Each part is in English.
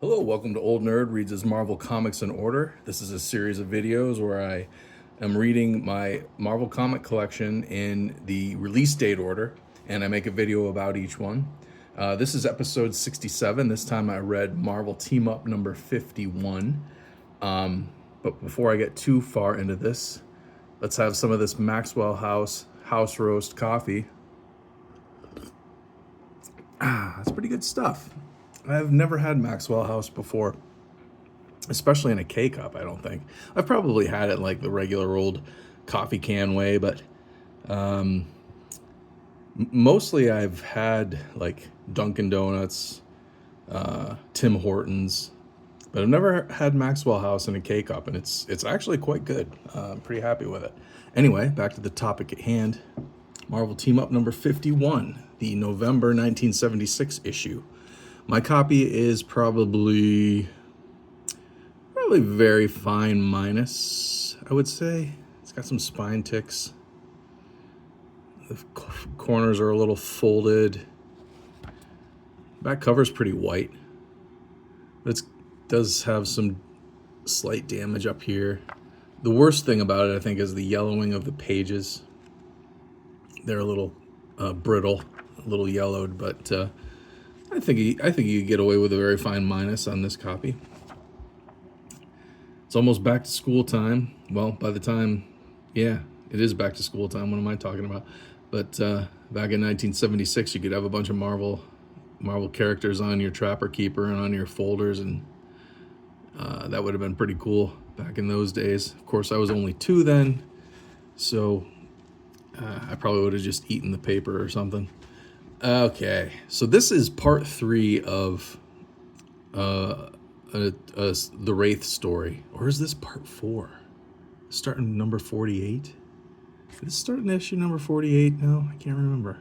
Hello, welcome to Old Nerd Reads his Marvel Comics in Order. This is a series of videos where I am reading my Marvel comic collection in the release date order, and I make a video about each one. This is episode 67. This time I read Marvel Team Up number 51. But before I get too far into this, let's have some of this Maxwell House roast coffee. That's pretty good stuff. I've never had Maxwell House before, especially in a K-cup, I don't think. I've probably had it like the regular old coffee can way, but mostly I've had like Dunkin' Donuts, Tim Hortons, but I've never had Maxwell House in a K-cup, and it's actually quite good. I'm pretty happy with it. Anyway, back to the topic at hand. Marvel Team Up number 51, the November 1976 issue. My copy is probably very fine minus, I would say. It's got some spine ticks. The corners are a little folded. Back cover's pretty white. But it does have some slight damage up here. The worst thing about it, I think, is the yellowing of the pages. They're a little brittle, a little yellowed, but I think you get away with a very fine minus on this copy. It's almost back to school time. Well, by the time, yeah, it is back to school time. What am I talking about? But back in 1976, you could have a bunch of Marvel characters on your Trapper Keeper and on your folders, and that would have been pretty cool back in those days. Of course, I was only 2 then, so I probably would have just eaten the paper or something. Okay, so this is part 3 of the Wraith story. Or is this part 4? Starting number 48? Is this starting issue number 48 now? I can't remember.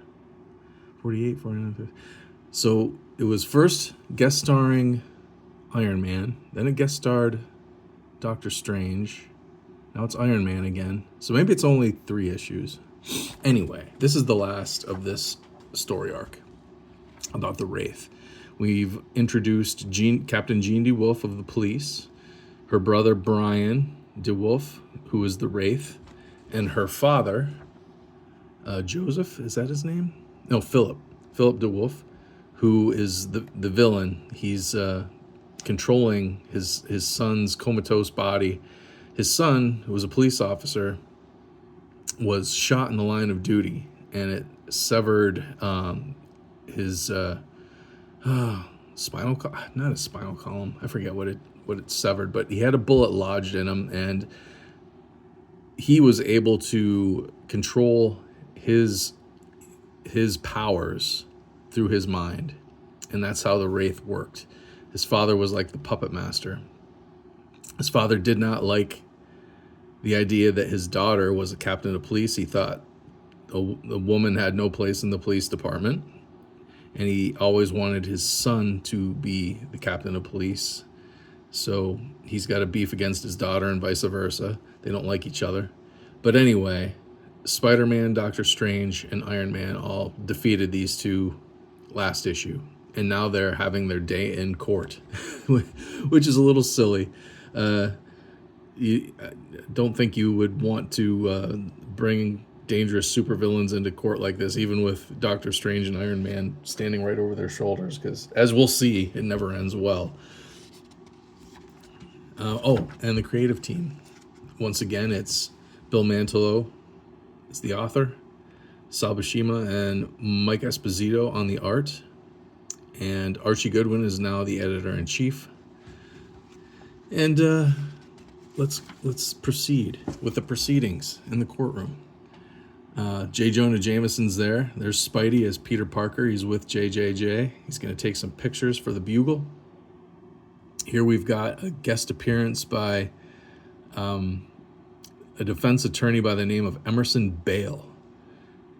48, 49, 50. So it was first guest starring Iron Man, then it guest starred Doctor Strange. Now it's Iron Man again. So maybe it's only 3 issues. Anyway, this is the last of this story arc about the Wraith. We've introduced Captain Jean DeWolf of the police, her brother Brian DeWolf, who is the Wraith, and her father, Joseph, is that his name? No, Philip DeWolf, who is the villain. He's controlling his son's comatose body. His son, who was a police officer, was shot in the line of duty, and it severed his spinal not a spinal column. I forget what it severed, but he had a bullet lodged in him, and he was able to control his powers through his mind, and that's how the Wraith worked. His father was like the puppet master. His father did not like the idea that his daughter was a captain of police. He thought a woman had no place in the police department, and he always wanted his son to be the captain of police. So he's got a beef against his daughter and vice versa. They don't like each other. But anyway, Spider-Man, Doctor Strange, and Iron Man all defeated these two last issue, and now they're having their day in court, which is a little silly. You don't think you would want to bring dangerous supervillains into court like this, even with Doctor Strange and Iron Man standing right over their shoulders, because as we'll see, it never ends well. And the creative team. Once again, it's Bill Mantlo is the author, Sal Buscema and Mike Esposito on the art, and Archie Goodwin is now the editor-in-chief. And let's proceed with the proceedings in the courtroom. J. Jonah Jameson's there. There's Spidey as Peter Parker. He's with JJJ. He's going to take some pictures for the Bugle. Here we've got a guest appearance by a defense attorney by the name of Emerson Bale.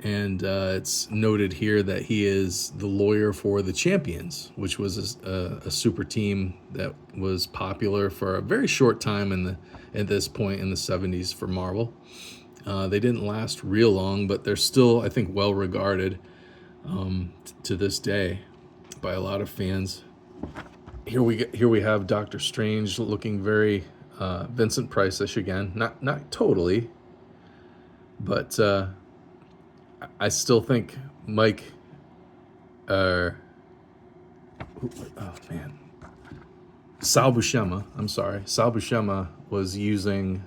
And it's noted here that he is the lawyer for the Champions, which was a super team that was popular for a very short time at this point in the 70s for Marvel. They didn't last real long, but they're still, I think, well regarded to this day by a lot of fans. here we have Doctor Strange looking very Vincent Price-ish again. Not totally, but I still think Mike. Oh man, Sal Buscema. I'm sorry, Sal Buscema was using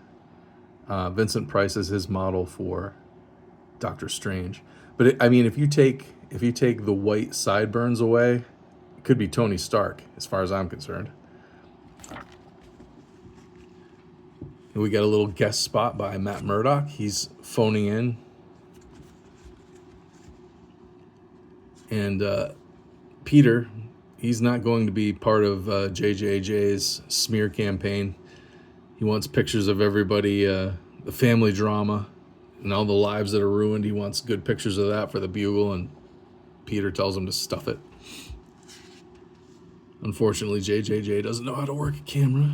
Vincent Price as his model for Doctor Strange. But I mean, if you take the white sideburns away, it could be Tony Stark, as far as I'm concerned. And we got a little guest spot by Matt Murdock. He's phoning in. And Peter, he's not going to be part of JJJ's smear campaign. He wants pictures of everybody, the family drama, and all the lives that are ruined. He wants good pictures of that for the Bugle, and Peter tells him to stuff it. Unfortunately, JJJ doesn't know how to work a camera.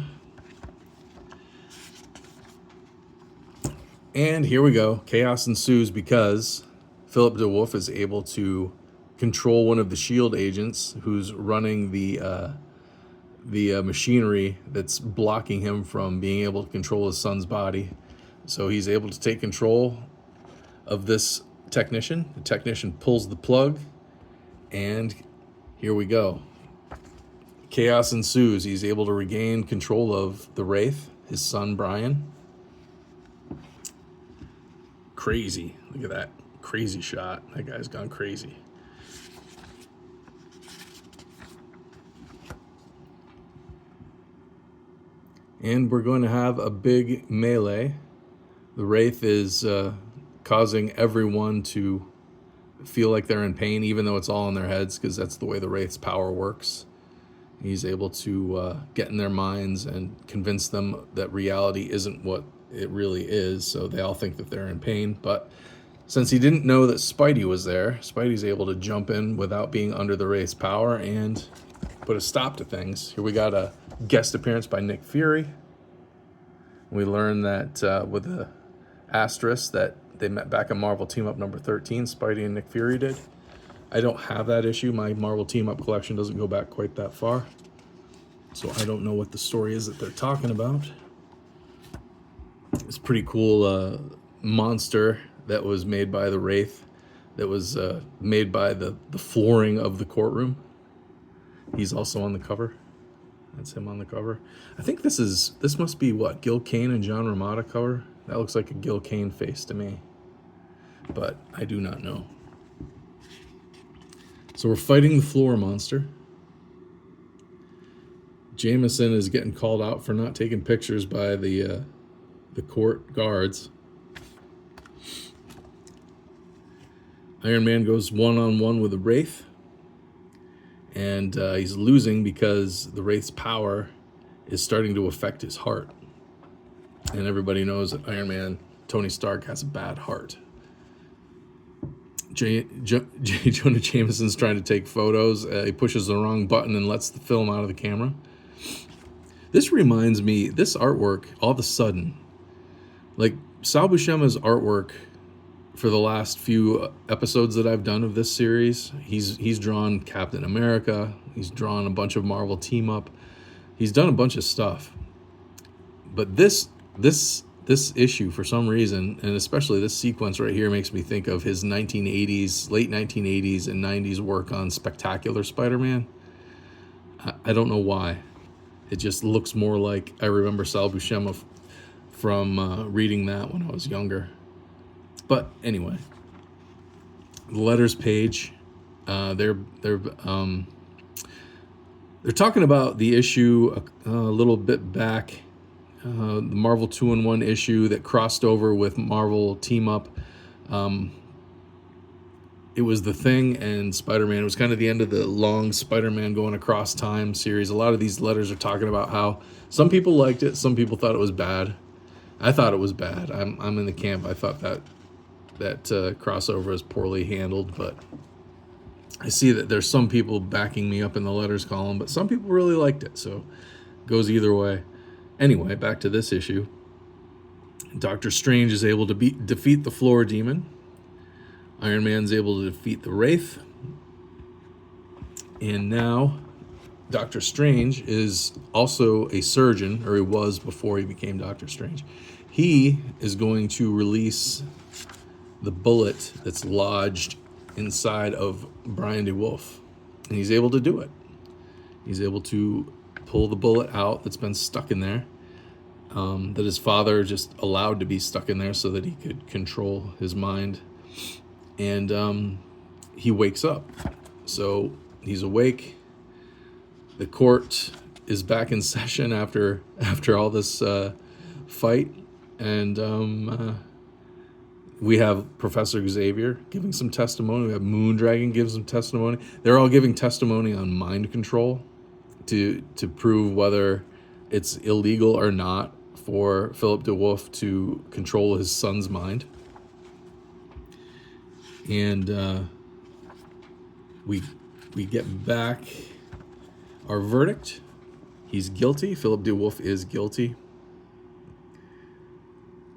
And here we go. Chaos ensues because Philip DeWolf is able to control one of the SHIELD agents who's running the machinery that's blocking him from being able to control his son's body. So he's able to take control of this technician. The technician pulls the plug, and here we go. Chaos ensues. He's able to regain control of the Wraith, his son Brian. Crazy. Look at that crazy shot. That guy's gone crazy. And we're going to have a big melee. The Wraith is causing everyone to feel like they're in pain, even though it's all in their heads, because that's the way the Wraith's power works. He's able to get in their minds and convince them that reality isn't what it really is, so they all think that they're in pain. But since he didn't know that Spidey was there, Spidey's able to jump in without being under the Wraith's power and put a stop to things. Here we got a guest appearance by Nick Fury. We learn that with the asterisk that they met back in Marvel Team Up number 13, Spidey and Nick Fury did. I don't have that issue. My Marvel Team Up collection doesn't go back quite that far, so I don't know what the story is that they're talking about. It's pretty cool monster that was made by the Wraith, that was made by the flooring of the courtroom. He's also on the cover. That's him on the cover. I think this must be what, Gil Kane and John Romita cover? That looks like a Gil Kane face to me, but I do not know. So we're fighting the floor monster. Jameson is getting called out for not taking pictures by the court guards. Iron Man goes one-on-one with the Wraith, and he's losing because the Wraith's power is starting to affect his heart. And everybody knows that Iron Man, Tony Stark, has a bad heart. J. Jonah Jameson's trying to take photos. He pushes the wrong button and lets the film out of the camera. This reminds me, this artwork, all of a sudden, like Sal Buscema's artwork for the last few episodes that I've done of this series, he's drawn Captain America, he's drawn a bunch of Marvel Team Up, he's done a bunch of stuff. But this issue, for some reason, and especially this sequence right here, makes me think of his late 1980s and 90s work on Spectacular Spider-Man. I don't know why. It just looks more like I remember Sal Buscema from reading that when I was younger. But anyway, the letters page, they're talking about the issue a little bit back. The Marvel 2-in-1 issue that crossed over with Marvel Team Up. It was The Thing and Spider-Man. It was kind of the end of the long Spider-Man going across time series. A lot of these letters are talking about how some people liked it, some people thought it was bad. I thought it was bad. I'm in the camp. I thought that crossover is poorly handled, but I see that there's some people backing me up in the letters column, but some people really liked it, so it goes either way. Anyway, back to this issue. Doctor Strange is able to defeat the floor demon. Iron Man's able to defeat the Wraith. And now Doctor Strange is also a surgeon, or he was before he became Doctor Strange. He is going to release the bullet that's lodged inside of Brian DeWolf. And he's able to do it. He's able to pull the bullet out that's been stuck in there, that his father just allowed to be stuck in there so that he could control his mind. And he wakes up. So he's awake. The court is back in session after all this fight. And we have Professor Xavier giving some testimony. We have Moondragon giving some testimony. They're all giving testimony on mind control to prove whether it's illegal or not for Philip DeWolf to control his son's mind. And we get back our verdict. He's guilty. Philip DeWolf is guilty.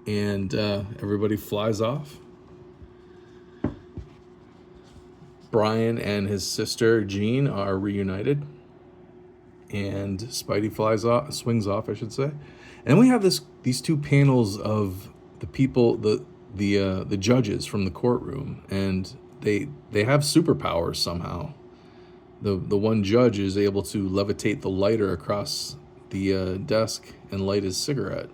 And everybody flies off. Brian and his sister Jean are reunited. And Spidey swings off, I should say. And we have these two panels of the people, the judges from the courtroom, and they have superpowers somehow. The one judge is able to levitate the lighter across the desk and light his cigarette.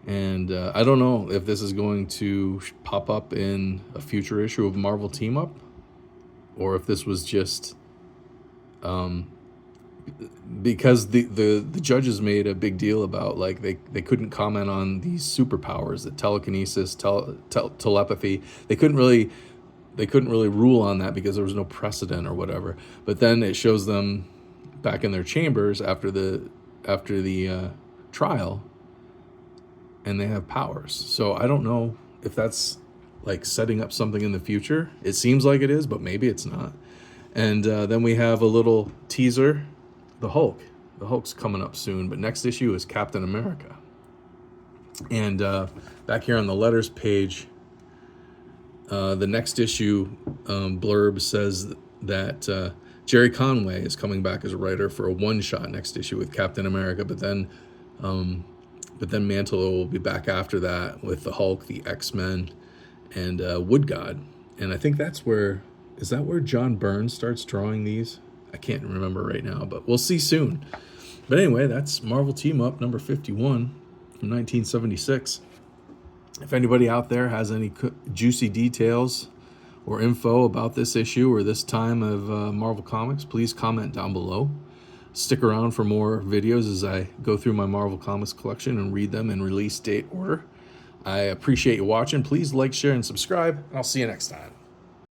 And I don't know if this is going to pop up in a future issue of Marvel Team Up, or if this was just because the judges made a big deal about, like, they couldn't comment on these superpowers, the telekinesis, telepathy. They couldn't really rule on that because there was no precedent or whatever. But then it shows them back in their chambers after the trial, and they have powers. So I don't know if that's like setting up something in the future. It seems like it is, but maybe it's not. And then we have a little teaser, the Hulk. The Hulk's coming up soon, but next issue is Captain America. And back here on the letters page, the next issue blurb says that Jerry Conway is coming back as a writer for a one-shot next issue with Captain America, but then Mantlo will be back after that with the Hulk, the X-Men, and Wood God. And I think is that where John Byrne starts drawing these? I can't remember right now, but we'll see soon. But anyway, that's Marvel Team Up number 51 from 1976. If anybody out there has any juicy details or info about this issue or this time of Marvel Comics, please comment down below. Stick around for more videos as I go through my Marvel Comics collection and read them in release date order. I appreciate you watching. Please like, share, and subscribe, and I'll see you next time.